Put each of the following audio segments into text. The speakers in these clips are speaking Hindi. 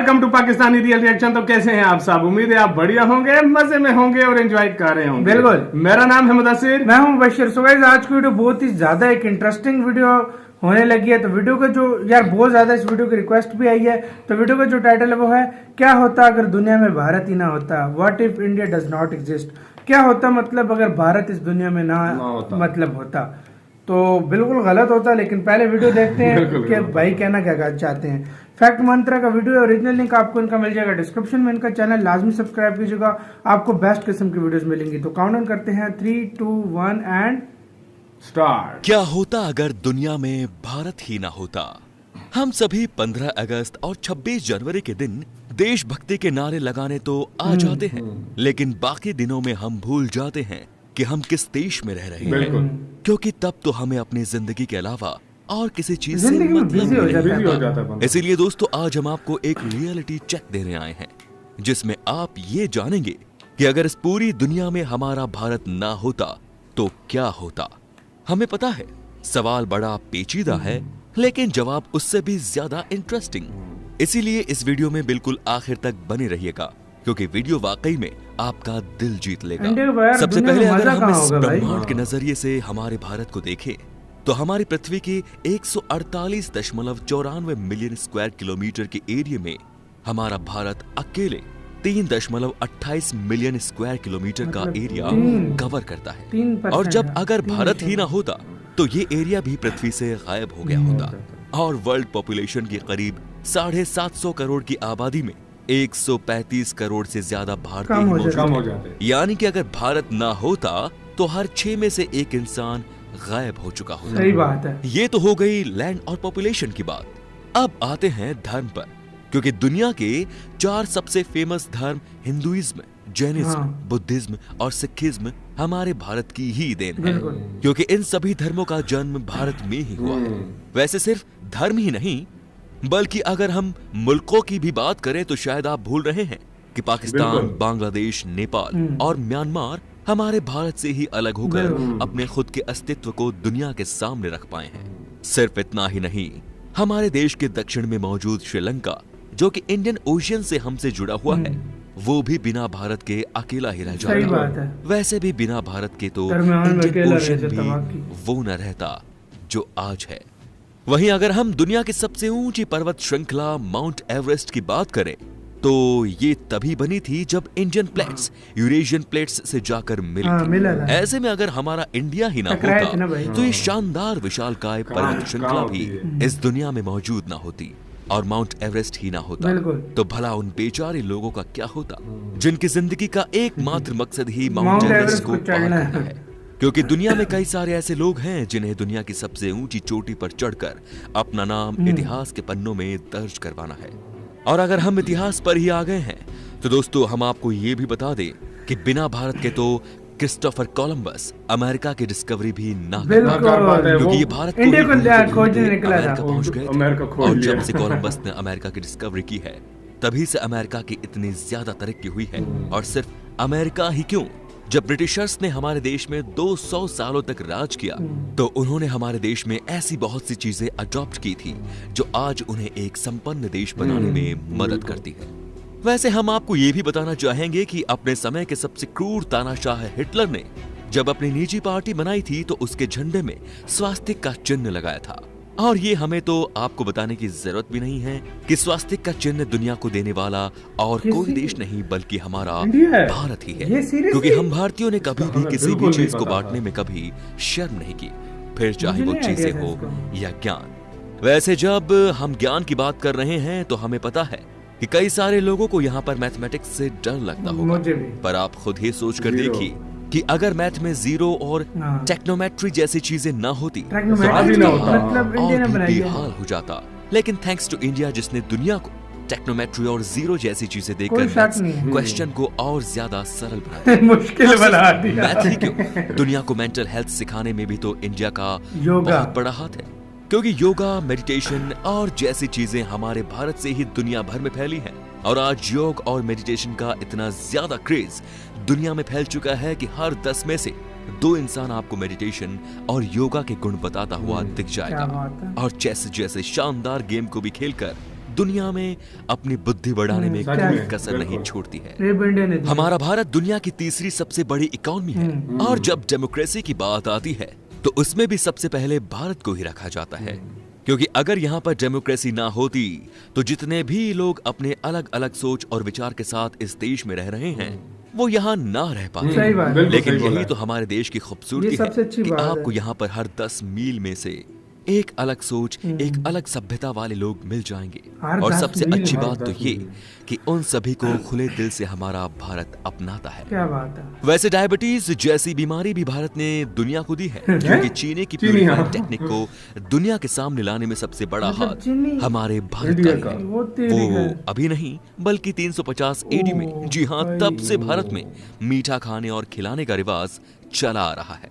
Welcome to Pakistani real reaction. तो कैसे हैं आप सब? उम्मीद है आप बढ़िया होंगे, मजे में होंगे और एंजॉय कर रहे होंगे। बिल्कुल। मेरा नाम है मुदस्सिर, मैं हूं बशीर। सो गाइस, आज की वीडियो बहुत ही ज्यादा एक इंटरेस्टिंग वीडियो होने लगी है। तो वीडियो का जो यार बहुत ज्यादा इस वीडियो की रिक्वेस्ट भी आई है। तो वीडियो का जो टाइटल है वो है, क्या होता अगर दुनिया में भारत ही ना होता, what if India does not exist. क्या होता मतलब अगर भारत इस दुनिया में ना होता। मतलब होता। तो बिल्कुल गलत होता, लेकिन पहले वीडियो देखते हैं कि भाई कहना क्या चाहते हैं। फैक्ट मंत्रा का वीडियो ओरिजिनल लिंक आपको इनका मिल जाएगा डिस्क्रिप्शन में। इनका चैनल लाजमी सब्सक्राइब कीजिएगा, आपको बेस्ट किस्म की वीडियोस मिलेंगी। तो काउंटडाउन करते हैं 3, 2, 1 एंड स्टार्ट। क्या होता अगर दुनिया में भारत ही ना होता। हम सभी 15 अगस्त और 26 जनवरी के दिन देशभक्ति के नारे लगाने तो आ जाते हैं, लेकिन बाकी दिनों में हम भूल जाते हैं कि हम किस देश में रह रहे हैं, क्योंकि तब तो हमें अपनी जिंदगी के अलावा और किसी चीज से मतलब बिजी हो जाता बिजी हो जाता है बंदा। इसीलिए दोस्तों, आज हम आपको एक रियलिटी चेक देने आए हैं, जिसमें आप ये जानेंगे कि अगर इस पूरी दुनिया में हमारा भारत ना होता तो क्या होता। हमें पता है सवाल बड़ा पेचीदा है, लेकिन जवाब उससे भी ज्यादा इंटरेस्टिंग। इसीलिए इस वीडियो में बिल्कुल आखिर तक बने रहिएगा, क्योंकि वीडियो वाकई में आपका दिल जीत इंडिया का लेगा। यार सबसे दुनिया पहले में अगर मजा हम कहाँ इस होगा भाई? ब्रह्मांड के नजरिए से हमारे भारत को देखें, तो हमारी पृथ्वी के 148.94 मिलियन स्क्वायर किलोमीटर के एरिया में हमारा भारत अकेले 3.28 मिलियन स्क्वायर किलोमीटर का एरिया कवर करता है। 3% और जब है। अगर 3% भारत ही ना होता तो ये एरिया भी पृथ्वी से गायब हो गया होता, और वर्ल्ड पॉपुलेशन की करीब 750 करोड़ की आबादी में 135 करोड़ से ज्यादा भारतीय कम हो मौजूद कम हो हैं। जाते हैं। यानी कि अगर भारत ना होता तो हर 6 में से 1 इंसान गायब हो चुका होता। सही बात है। ये तो हो गई लैंड और पॉपुलेशन की बात। अब आते हैं धर्म पर, क्योंकि दुनिया के 4 सबसे फेमस धर्म हिंदुइज्म, जैनिज्म, बुद्धिज्म और सिखिज्म हमारे भारत की ही देन है, बिल्कुल। क्योंकि इन सभी धर्मों का जन्म भारत में ही हुआ है। वैसे सिर्फ धर्म ही नहीं, बल्कि अगर हम मुल्कों की भी बात करें तो शायद आप भूल रहे हैं कि पाकिस्तान, बिल्कुल। बांग्लादेश, नेपाल और म्यांमार हमारे भारत से ही अलग होकर अपने खुद के अस्तित्व को दुनिया के सामने रख पाए हैं। सिर्फ इतना ही नहीं, हमारे देश के दक्षिण में मौजूद श्रीलंका, जो कि इंडियन ओशियन से हमसे जुड़ा हुआ है, वो भी बिना भारत के अकेला ही रह सही जाता। बात है। वैसे भी बिना भारत के तो दरमियान में इंडियन अकेला ओशियन रह जाता बाकी। भी वो न रहता जो आज है। वहीं अगर हम दुनिया की सबसे ऊंची पर्वत श्रृंखला माउंट एवरेस्ट की बात करें, तो ये तभी बनी थी जब इंडियन प्लेट्स यूरेशियन प्लेट्स से जाकर मिली हाँ, थी। मिला था। ऐसे में अगर हमारा इंडिया ही ना टकराए थे ना होता भाई। तो ये शानदार विशालकाय पर्वत श्रृंखला कहाँ भी होती है? इस दुनिया में मौजूद ना होती, और माउंट एवरेस्ट ही ना होता, बिल्कुल। तो भला उन बेचारे लोगों का क्या होता, जिनकी जिंदगी का एकमात्र मकसद ही माउंट माउंट एवरेस्ट एवरेस्ट को को पार चढ़ना करना है। क्योंकि दुनिया में कई सारे ऐसे लोग हैं जिन्हें दुनिया की सबसे ऊंची चोटी पर चढ़कर अपना नाम इतिहास के पन्नों में दर्ज करवाना है। और अगर हम इतिहास पर ही आ गए हैं, तो दोस्तों हम आपको ये भी बता दें कि बिना भारत के तो क्रिस्टोफर कोलंबस अमेरिका की डिस्कवरी भी ना कर बिल्कुल। पाते, क्योंकि ये भारत को इंडिया ही को ढूंढते खोजने ढूंढते निकला था। अमेरिका पहुंच गए थे। अमेरिका खोज और लिया। जब से कोलंबस ने अमेरिका की डिस्कवरी की है, तभी से अमेरिका की इतनी ज्यादा तरक्की हुई है। और सिर्फ अमेरिका ही क्यों, जब ब्रिटिशर्स ने हमारे देश में 200 सालों तक राज किया, तो उन्होंने हमारे देश में ऐसी बहुत सी चीजें अडॉप्ट की थी जो आज उन्हें एक संपन्न देश बनाने में मदद करती है। वैसे हम आपको ये भी बताना चाहेंगे कि अपने समय के सबसे क्रूर तानाशाह हिटलर ने जब अपनी निजी पार्टी बनाई थी, तो उसके झंडे में स्वास्तिक का चिन्ह लगाया था। और ये हमें तो आपको बताने की जरूरत भी नहीं है कि स्वास्तिक का चिन्ह दुनिया को देने वाला और कोई देश नहीं बल्कि हमारा इंडिया है। भारत ही है। ये seriously? क्योंकि हम भारतीयों ने कभी भी हमें किसी बिल्कुल भी नहीं चीज को पता बांटने था। में कभी शर्म नहीं की, फिर चाहे मुझे वो नहीं चीजें idea था हो इसका। या ज्ञान। वैसे जब हम ज्ञान की बात कर रहे हैं, तो हमें पता है कि कई सारे लोगों को यहाँ पर मैथमेटिक्स से डर लगता होगा, मुझे भी। पर आप खुद ही सोच कर Zero। देखिए कि अगर मैथ में जीरो और हाँ। टेक्नोमेट्री जैसी चीजें ना होती तो Trigonometry आज भी का ना हाल होता। मतलब इंडिया ने और भी बनाई है। बेहाल हो जाता। लेकिन थैंक्स टू इंडिया, जिसने दुनिया को टेक्नोमेट्री और जीरो जैसी चीजें कोई देकर शक नहीं है। क्वेश्चन को और ज्यादा सरल बना दिया। मुश्किल बना दिया। मैथ ही क्यों, दुनिया को मेंटल हेल्थ सिखाने में भी तो इंडिया का योगा। बहुत बड़ा हाथ है, क्योंकि योगा, मेडिटेशन और जैसी चीजें हमारे भारत से ही दुनिया भर में फैली हैं। और आज योग और मेडिटेशन का इतना ज्यादा क्रेज दुनिया में फैल चुका है कि हर 10 में से 2 इंसान आपको मेडिटेशन और योगा के गुण बताता हुआ दिख क्या जाएगा। बात है। और चेस जैसे शानदार गेम को भी खेलकर दुनिया में अपनी बुद्धि बढ़ाने में सच कोई में, कसर नहीं बिल्कुल। छोड़ती है। रेप इंडिया ने दी। हमारा भारत दुनिया की तीसरी सबसे बड़ी इकोनॉमी है और जब डेमोक्रेसी की बात आती है तो उसमें भी सबसे पहले भारत को ही रखा जाता है, क्योंकि अगर यहाँ पर डेमोक्रेसी ना होती तो जितने भी लोग अपने अलग अलग सोच और विचार के साथ इस देश में रह रहे हैं वो यहाँ ना रह पाते। सही बात है। बिल्कुल लेकिन सही बोला यही है। तो हमारे देश की खूबसूरती ये है सबसे अच्छी कि बात है। आपको यहाँ पर हर 10 मील में से एक अलग सोच, एक अलग सभ्यता वाले लोग मिल जाएंगे। हर और 10 सबसे मील, अच्छी हर बात तो 10 ये मील। कि उन सभी को खुले दिल से हमारा भारत अपनाता है। क्या बात है। वैसे डायबिटीज जैसी बीमारी भी भारत ने दुनिया को दी है, क्योंकि चीनी की चीनी, प्यूरिफाइड हाँ। टेक्निक को दुनिया के सामने लाने में सबसे बड़ा मतलब हाथ चीनी हमारे भारत इंडिया का का। ही है। वो तेरी है। वो अभी नहीं बल्कि 350 एडी में, ओह, जी हाँ, भाई। तब से भारत में मीठा खाने और खिलाने का रिवाज चला आ रहा है।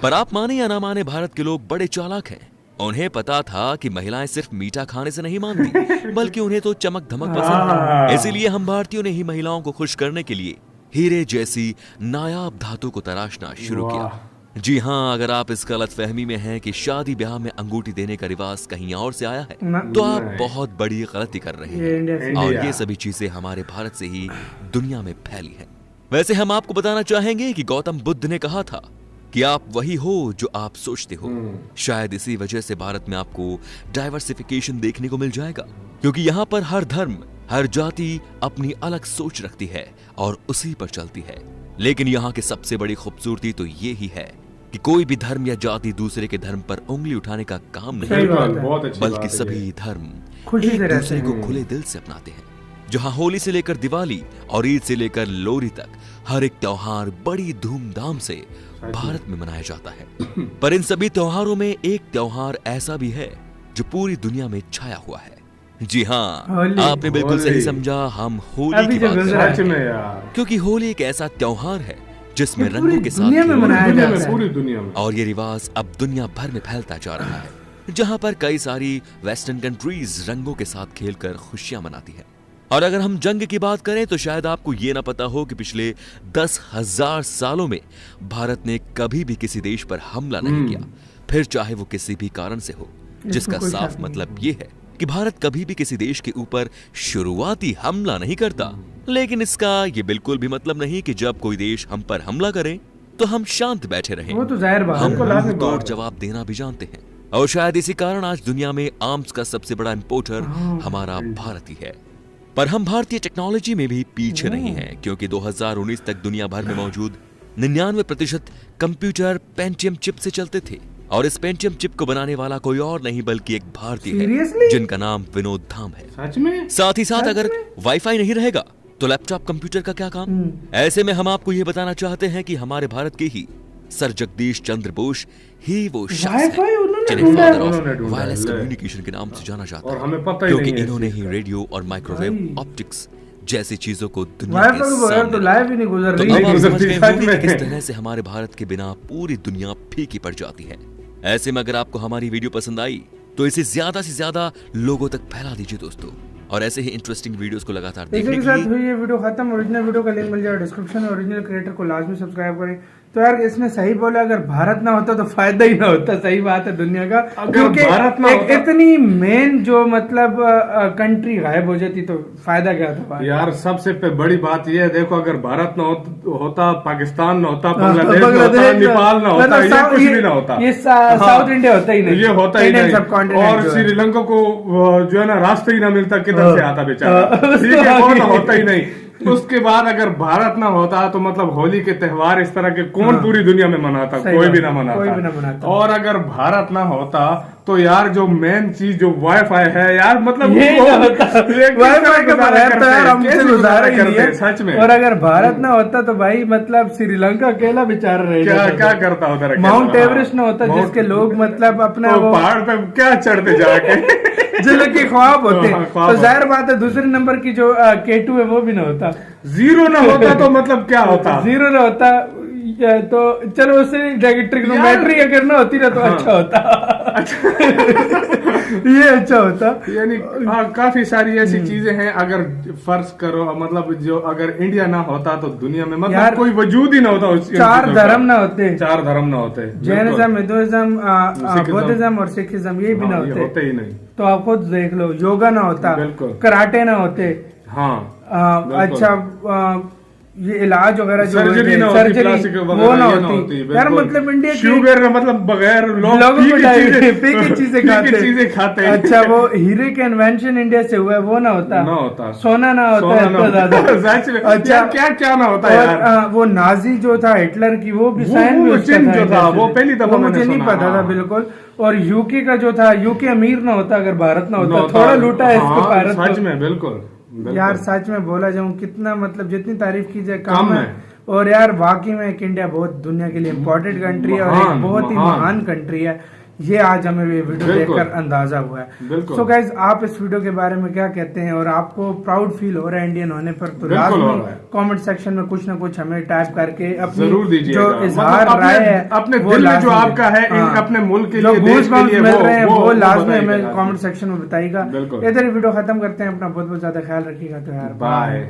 पर आप माने या ना माने, भारत के लोग बड़े चालाक हैं। उन्हें पता था कि महिलाएं सिर्फ मीठा खाने से नहीं मानती, बल्कि उन्हें तो चमक धमक पसंद है। इसीलिए हम भारतीयों ने ही महिलाओं को खुश करने के लिए हीरे जैसी नायाब धातु को तराशना शुरू किया। जी हाँ, अगर आप इस गलत फहमी में हैं कि शादी ब्याह में अंगूठी देने का रिवाज कहीं और से आया है, ना। तो आप नहीं। बहुत बड़ी गलती कर रहे ये हैं। इंडिया से। और इंडिया। ये सभी चीजें हमारे भारत से ही दुनिया में फैली है। वैसे हम आपको बताना चाहेंगे कि गौतम बुद्ध ने कहा था कि आप वही हो जो आप सोचते हो। शायद इसी वजह से भारत में आपको डाइवर्सिफिकेशन देखने को मिल जाएगा, क्योंकि यहाँ पर हर धर्म, हर जाति अपनी अलग सोच रखती है और उसी पर चलती है। लेकिन यहाँ की सबसे बड़ी खूबसूरती तो ये ही है कि कोई भी धर्म या जाति दूसरे के धर्म पर उंगली उठाने का काम सही नहीं, बात बिल्कुल, है। बहुत अच्छी बल्कि बात है सभी ये। धर्म खुशी से एक रहते दूसरे को हैं। खुले दिल से अपनाते हैं। जहाँ होली से लेकर दिवाली और ईद से लेकर लोहड़ी तक हर एक त्योहार बड़ी धूमधाम से भारत में मनाया जाता है। पर इन सभी त्योहारों में एक त्योहार ऐसा भी है जो पूरी दुनिया में छाया हुआ है। जी हाँ, होली। आपने बिल्कुल सही होली। समझा, हम होली अभी की जो बात कर गुजरा रहे हैं। सच में यार, क्योंकि होली एक ऐसा त्योहार है जिसमें ये रंगों पूरी के साथ दुनिया में खेल- मनाया दुनिया जाता में, है। पूरी दुनिया में। और ये रिवाज अब दुनिया भर में फैलता जा रहा है, जहां पर कई सारी वेस्टर्न कंट्रीज रंगों के साथ खेलकर खुशियां मनाती है। और अगर हम जंग की बात करें तो शायद आपको ये ना पता हो कि पिछले 10,000 सालों में भारत ने कभी भी किसी देश पर हमला नहीं किया, फिर चाहे वो किसी भी कारण से हो, जिसका कोई साफ शक नहीं। मतलब ये है कि भारत कभी भी किसी देश के ऊपर शुरुआती हमला नहीं करता। लेकिन इसका ये बिल्कुल भी मतलब नहीं कि जब कोई देश हम पर हमला करे तो हम शांत बैठे रहें। वो तो जाहिर बात हम है। बिल्कुल लाजमी तोड़ बात है। जवाब देना भी जानते हैं, और शायद इसी कारण आज दुनिया में आर्म्स का सबसे बड़ा इंपोर्टर हमारा भारत ही है। पर हम भारतीय टेक्नोलॉजी में भी पीछे नहीं हैं, क्योंकि 2019 तक दुनिया भर में मौजूद 99% कंप्यूटर पेंटियम चिप से चलते थे। और इस पेंटियम चिप को बनाने वाला कोई और नहीं बल्कि एक भारतीय है, Seriously? जिनका नाम विनोद धाम है। सच में साथ ही साथ सच अगर में? वाईफाई नहीं रहेगा तो लैपटॉप कंप्यूटर का क्या काम। ऐसे में हम आपको ये बताना चाहते हैं कि हमारे भारत के ही सर जगदीश चंद्र बोस ही वो शख्स वाईफाई हैं उन्होंने जिन्हें ढूंढा है। फादर उन्होंने ऑफ ढूंढा है, वायरलेस ले। कम्युनिकेशन के नाम से जाना जाता और है, हमें पता ही क्योंकि नहीं है इन्होंने इस ही चीज का। रेडियो और माइक्रोवेव भाई। ऑप्टिक्स जैसी चीजों को दुनिया वाईफाई के के बगैर सामने तो रखा। लाइव ही नहीं गुजर तो रही अब है। आप गुजरती समझ गए सच होंगे कि में। किस तरह से हमारे भारत के बिना पूरी दुनिया फीकी पड़ जाती है। ऐसे में अगर आपको हमारी वीडियो पसंद आई तो इसे ज्यादा से ज्यादा लोगों तक फैला दीजिए दोस्तों, और ऐसे ही इंटरेस्टिंग वीडियोस को लगातार इसी देखने के के साथ लिए हुई ये वीडियो खत्म। ओरिजिनल वीडियो का लिंक मिल जाएगा डिस्क्रिप्शन में। ओरिजिनल क्रिएटर को लाजमी सब्सक्राइब करें। तो यार इसने सही बोला, अगर भारत ना होता तो फायदा ही ना होता। सही बात है दुनिया का, अगर क्योंकि भारत ना एक होता- इतनी मेन जो मतलब कंट्री गायब हो जाती तो फायदा क्या था भाई? यार सबसे बड़ी बात यह है, देखो अगर भारत न होता, पाकिस्तान न होता, हाँ, बांग्लादेश न होता, बांग्लादेश नेपाल न होता, मतलब ये साउथ- कुछ भी ना होता। ये हाँ, साउथ इंडिया होता ही नहीं। ये होता ही इंडियन नहीं। सबकॉन्टिनेंट और जो है। श्रीलंका को जो है ना रास्ता ही ना मिलता, किधर से आता बेचारा। हाँ। ठीक है, वो तो होता ही नहीं। उसके बाद अगर भारत ना होता तो मतलब होली के त्योहार इस तरह के कौन हाँ। पूरी दुनिया में मनाता, सही कोई बात भी ना है, मनाता। कोई भी ना मनाता। और अगर भारत ना होता तो यार जो मेन चीज जो वाईफाई है यार, मतलब ये वो- ना होता। ये किस वाईफाई तरह के गुजारा बगैर तो करते यार हैं, हमसे कैसे गुजारा ही नहीं करते है। हैं, सच में। और अगर भारत ना होता तो भाई मतलब श्रीलंका अकेला बेचारा रह क्या जाता। क्या करता उधर अकेला? माउंट एवरेस्ट ना होता माउंट- जिसके लोग मतलब अपना वो वो पहाड़ पे क्या चढ़ते जाके जिनके ख्वाब होते हाँ, ख्वाब तो जाहिर बात है दूसरे नंबर की जो K2 है वो भी ना होता। जीरो ना होता तो मतलब क्या होता? जीरो ना होता। तो चलो उससे ट्रिग्नोमेट्री अगर ना होती ना तो अच्छा होता। ये अच्छा होता। यानी काफी सारी ऐसी चीजें हैं, अगर फर्ज करो मतलब जो अगर इंडिया ना होता तो दुनिया में मतलब कोई वजूद ही ना होता। चार धर्म ना होते, चार धर्म ना होते, जैनिज्म, हिंदुइज्म, बुद्धिज्म और सिखिज्म, ये भी ना होते ही नहीं। तो आप खुद देख लो, योगा ना होता, कराटे ना होते, हाँ अच्छा ये इलाज वगैरह जो सर्जरी ना होती, वो ना होती यार। मतलब इंडिया शुगर मतलब बगैर लोग चीजें खाते हैं। अच्छा वो हीरे के इन्वेंशन इंडिया से हुआ है, वो ना होता, सोना ना होता है ज्यादा। अच्छा क्या क्या ना होता यार। वो नाजी जो था हिटलर की, वो भी साइन में जो था वो पहली दफा मुझे नहीं पता था बिल्कुल। और यूके का जो था, यूके अमीर ना होता अगर भारत ना होता, थोड़ा लूटा है इसको भारत। सच में बिल्कुल यार सच में बोला जाऊं कितना मतलब जितनी तारीफ की जाए कम है। और यार वाकई में एक इंडिया बहुत दुनिया के लिए इम्पोर्टेंट कंट्री है और एक बहुत ही महान कंट्री है। ये आज हमें ये वीडियो देखकर अंदाजा हुआ है। सो गाइज आप इस वीडियो के बारे में क्या कहते हैं और आपको प्राउड फील हो रहा है इंडियन होने पर? तो लाजमी कमेंट सेक्शन में कुछ ना कुछ हमें टाइप करके अपनी जो इजहार राय है अपने दिल में जो आपका है अपने मुल्क के लिए, देश के लिए मिल रहे हैं वो लाजमी हमें कमेंट सेक्शन में बताइएगा। इधर वीडियो खत्म करते हैं। अपना बहुत बहुत ज्यादा ख्याल रखिएगा। तो यार बाय।